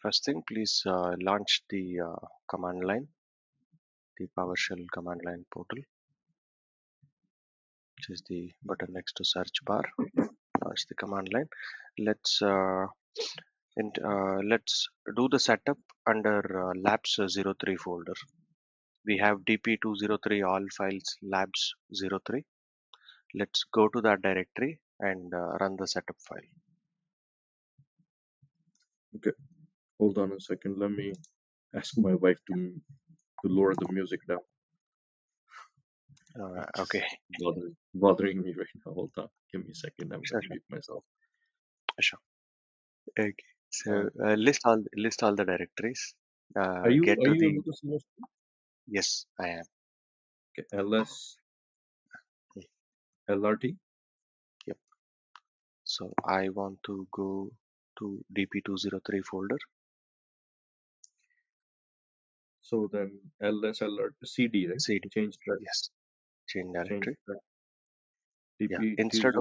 First thing, please launch the command line, the PowerShell command line portal, which is the button next to search bar. Launch the command line. Let's let's do the setup under labs03 folder. We have dp203 all files labs03. Let's go to that directory and run the setup file. Okay, hold on a second. Let me ask my wife to lower the music down. Okay. Bothering me right now. Hold on. Give me a second. I'm Sure, gonna mute myself. sure. Okay. So list all the directories. Are you Get to the able to see us? yes, I am. Okay, ls lrt. Yep. So I want to go to dp203 folder. So then ls lrt cd, right? CD. Change that. Yes. Change Change directory. that. Yeah. dp Instead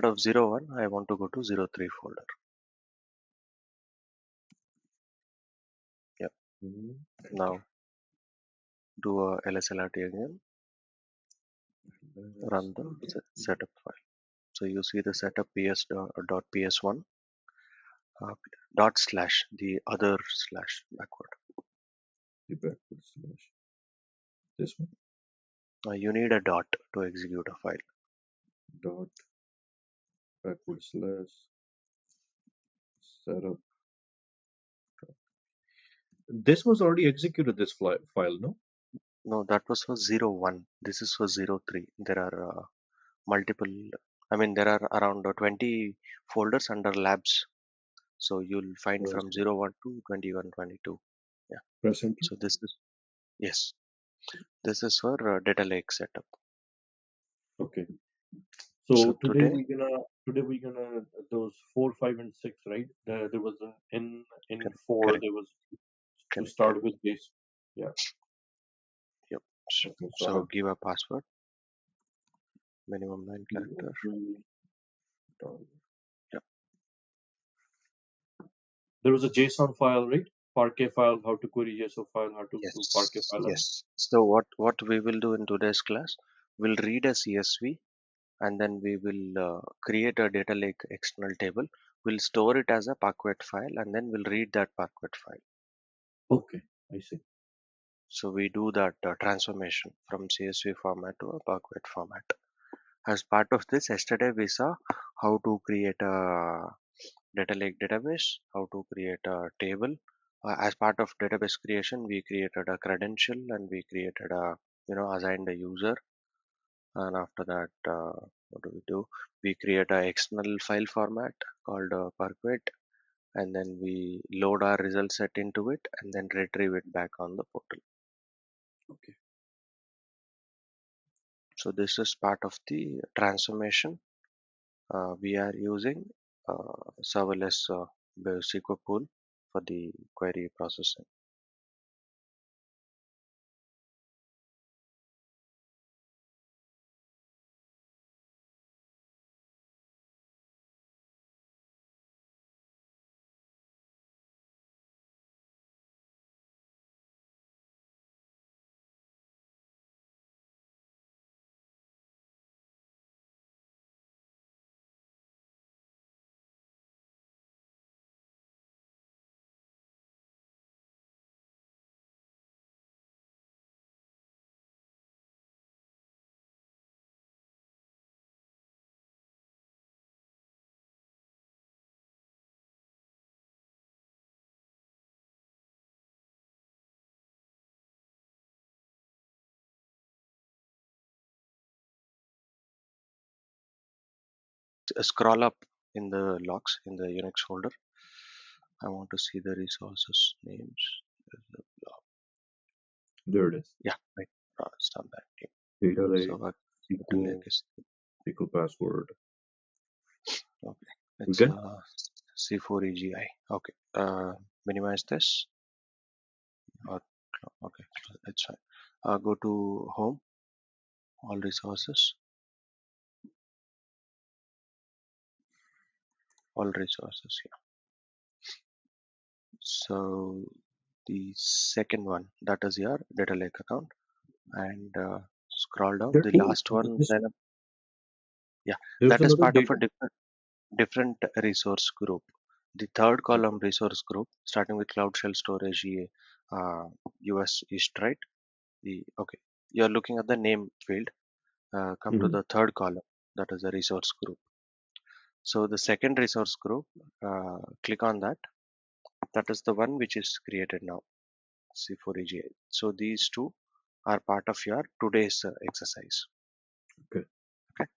of 01, I want to go to 03 folder. Yep. Now do a lslrt again. Run the setup file. So you see the setup ps.ps1 dot slash the other slash backward. the backward slash. This one. You need a dot to execute a file. Dot backward slash setup. This was already executed. This file, no? No, that was for 01. This is for 03. There are multiple, I mean, there are around 20 folders under labs. So you'll find from 01 to 21, 22. Yeah. Press enter. So this is, yes, this is for data lake setup. Okay. So today today, we're gonna those 4, 5, and 6, right? There was in 4 correct, there was to correct. start with this. Yeah. Yep. Okay. So I So have give a password, minimum 9 character. Yep. There was a JSON file, right? Parquet file, how to query JSON file, how to do Parquet Yes, file. yes. So what we will do in today's class, we'll read a CSV and then we will create a data lake external table. We'll store it as a Parquet file and then we'll read that Parquet file. Okay, I see. So we do that transformation from CSV format to a Parquet format. As part of this, yesterday we saw how to create a data lake database, how to create a table. As part of database creation, we created a credential and we created a, assigned a user. And after that, what do? We create a external file format called Parquet, and then we load our result set into it and then retrieve it back on the portal. Okay. So this is part of the transformation. We are using serverless SQL pool for the query processing. Scroll up in the logs in the Unix folder. I want to see the resources names. There it is. Yeah, right. Start that. Data lake, So data lake SQL, is SQL password. okay. We It's good? C4EGI. Okay. Minimize this. Okay, it's fine. Go to home, all resources, all resources. Yeah. So the second one, that is your data lake account, and scroll down. There, The oh, last one, this, then yeah, there's that is another part of a data. different resource group. The third column Okay. resource group, starting with Cloud Shell Storage, US East, right? The okay, you're looking at the name field. Come to Hmm. the third column, that is the resource group. So the second resource group, click on that. That is the one which is created now, C4EGA. So these two are part of your today's exercise. Okay. Okay.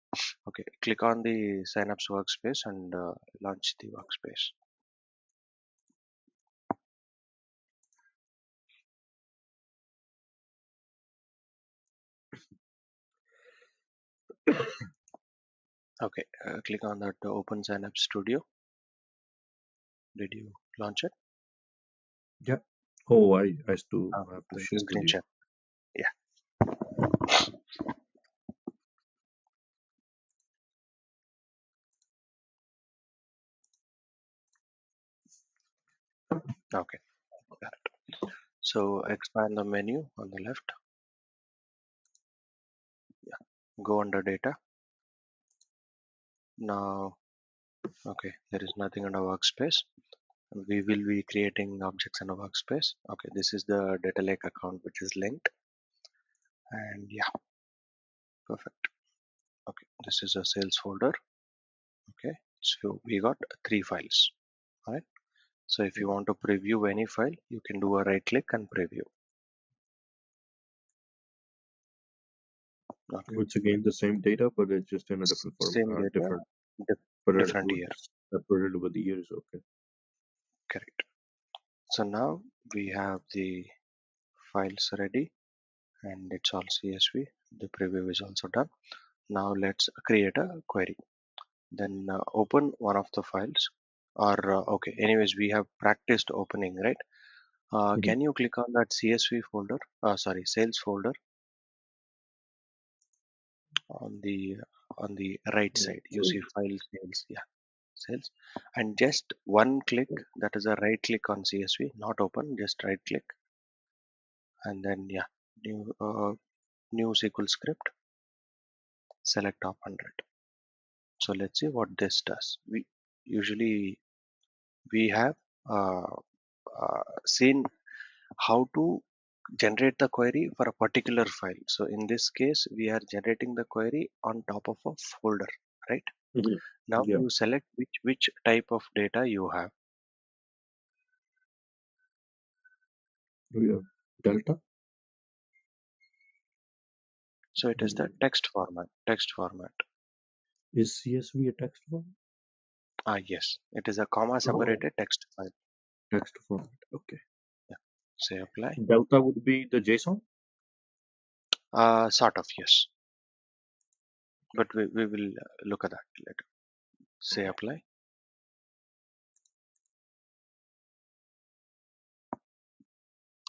Okay. Click on the Synapse workspace and launch the workspace. Okay. Click on that Open Synapse Studio. Did you launch it? Yeah. Oh, I have to The share with screen you. share. Yeah. Okay. Got it. So expand the menu on the left. Yeah. Go under data. Now, okay, there is nothing under workspace. We will be creating objects in a workspace. Okay, this is the data lake account which is linked, and yeah, perfect. Okay, this is a sales folder. Okay, so we got three files. All right. So if you want to preview any file, you can do a right click and preview. Okay, It's again the same data, but it's just in a different form, same data, different, dif- but different year. separated over the years. Okay. Correct. So now we have the files ready, and it's all CSV. The preview is also done. Now let's create a query. Then open one of the files, or okay, anyways, we have practiced opening, right? Hmm. Can you click on that CSV folder, sorry, sales folder on the right side? You So, see file sales, yeah, sales, and just one click, that is a right click on CSV, not open, just right click, and then yeah, new SQL script, select top 100. So let's see what this does. We usually we have uh, seen how to generate the query for a particular file. So in this case, we are generating the query on top of a folder, right? mhm. Now Yeah, you select which type of data you have. we have delta. So it is the Mm. text format. Text format. Is CSV a text form? Yes, it is a comma Oh, separated text file. text format. Okay. Yeah. Say apply. Delta would be the JSON. Sort of, yes. But we will look at that later. Say Okay. apply.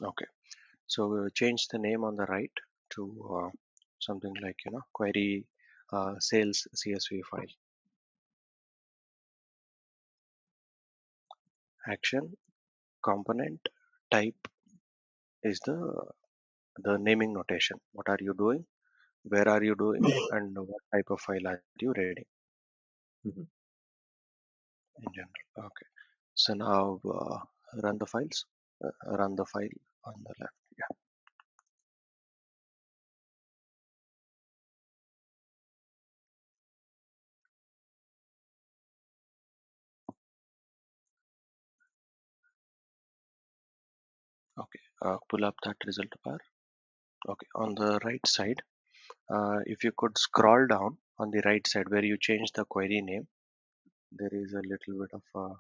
Okay. So we will change the name on the right to something like, query sales CSV file. Action component type is the naming notation. What are you doing? Where are you doing? And what type of file are you reading Mhm. in general? Okay. So now run the files. Run the file on the left. Yeah. Okay. Pull up that result bar. Okay. On the right side, if you could scroll down on the right side where you change the query name, there is a little bit of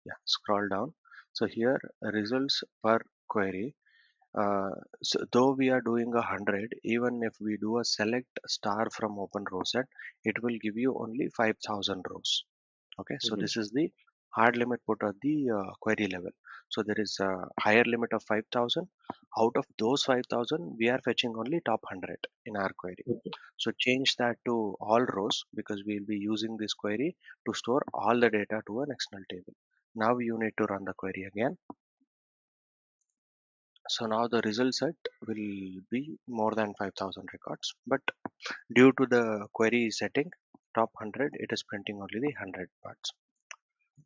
yeah. Scroll down. So here results per query. So though we are doing 100, even if we do a select star from open row set, it will give you only 5,000 rows. Okay, so Mhm. this is the hard limit put at the query level. So there is a higher limit of 5,000. Out of those 5,000, we are fetching only top 100 in our query. Okay. So change that to all rows because we'll be using this query to store all the data to an external table. Now you need to run the query again. So now the result set will be more than 5,000 records, but due to the query setting top 100, it is printing only the 100 parts.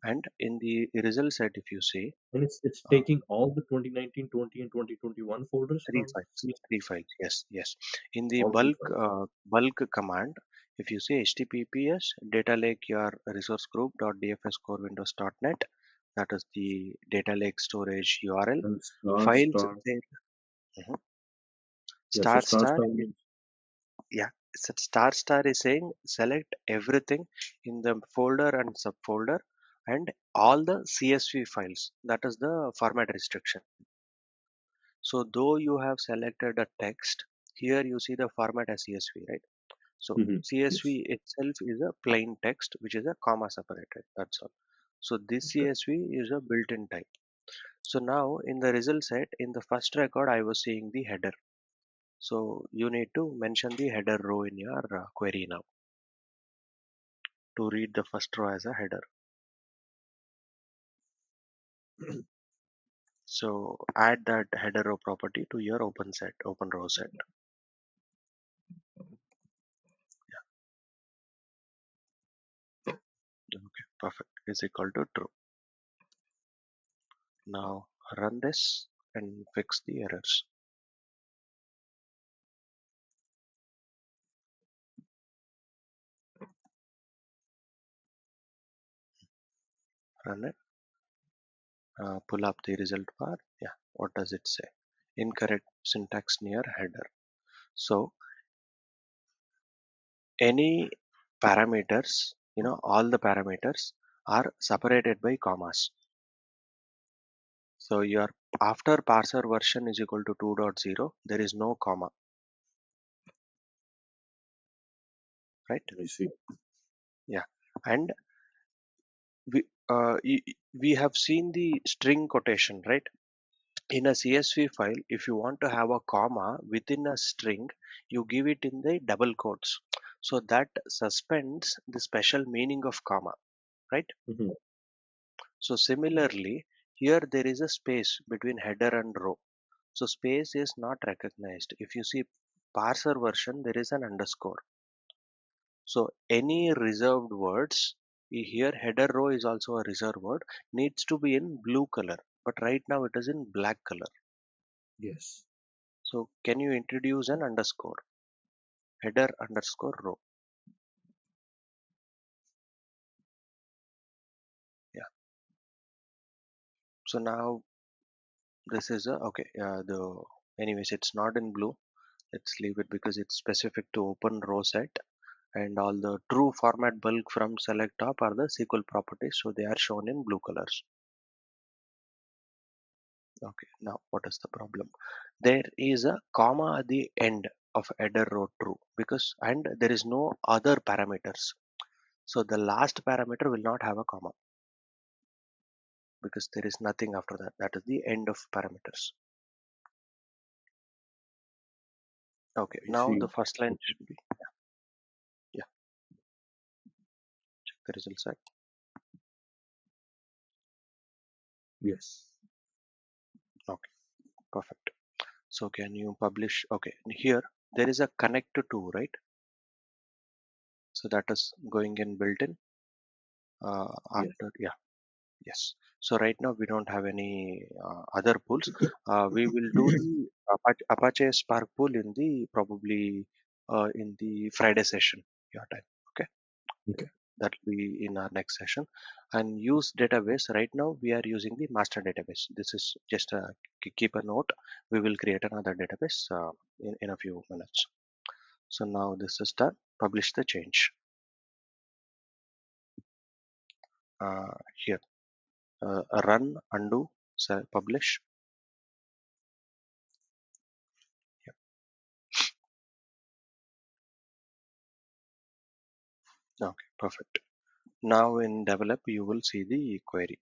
And in the result set, if you see, And it's uh, taking all the 2019, 20, and 2021 folders three from files, C, three files. Yes, yes. In the all three files. bulk command, if you say https data lake your resource group dot dfs core windows.net, that is the data lake storage URL. And star Files star. there. Mhm. Yeah, so Star star star star is, means yeah. Star star is saying select everything in the folder and subfolder and all the CSV files. That is the format restriction. So though you have selected a text, here you see the format as CSV, right? So yes. CSV itself is a plain text which is a comma separated. That's all. So this Okay. CSV is a built-in type. So now in the result set, in the first record, I was seeing the header. So you need to mention the header row in your query now to read the first row as a header. So add that header row property to your open row set. Okay, perfect. Is equal to true. Now run this and fix the errors. Run it. Pull up the result bar. Yeah, what does it say? Incorrect syntax near header. So any parameters, all the parameters are separated by commas. So your after parser version is equal to 2.0, there is no comma, right? Let me see. Yeah, and we we have seen the string quotation, right? In a CSV file, if you want to have a comma within a string, you give it in the double quotes. So that suspends the special meaning of comma, right? Mm-hmm. So similarly, here there is a space between header and row. So space is not recognized. If you see parser version, there is an underscore. So any reserved words, here header row is also a reserved word, needs to be in blue color. But right now it is in black color. Yes. So can you introduce an underscore? Header underscore row. Yeah. So now this is a okay. The anyways, it's not in blue. Let's leave it because it's specific to open row set, and all the true format bulk from select top are the SQL properties, so they are shown in blue colors. Okay. Now what is the problem? There is a comma at the end of header row true because and there is no other parameters. So the last parameter will not have a comma because there is nothing after that. That is the end of parameters. Okay, I now see. the first line should be, yeah, check the result set. Yes. Okay, perfect. So can you publish? Okay, here there is a connect to, right? So that is going in built in Yes. after, yeah, yes. So right now we don't have any other pools. We will do the Apache Spark pool in the probably in the Friday session, your time. Okay. Okay. That will be in our next session. And use database. Right now we are using the master database. This is just a keep a note. We will create another database in a few minutes. So now this is done. Publish the change here. Run, undo, publish. Yeah. Okay, perfect. Now in develop you will see the query.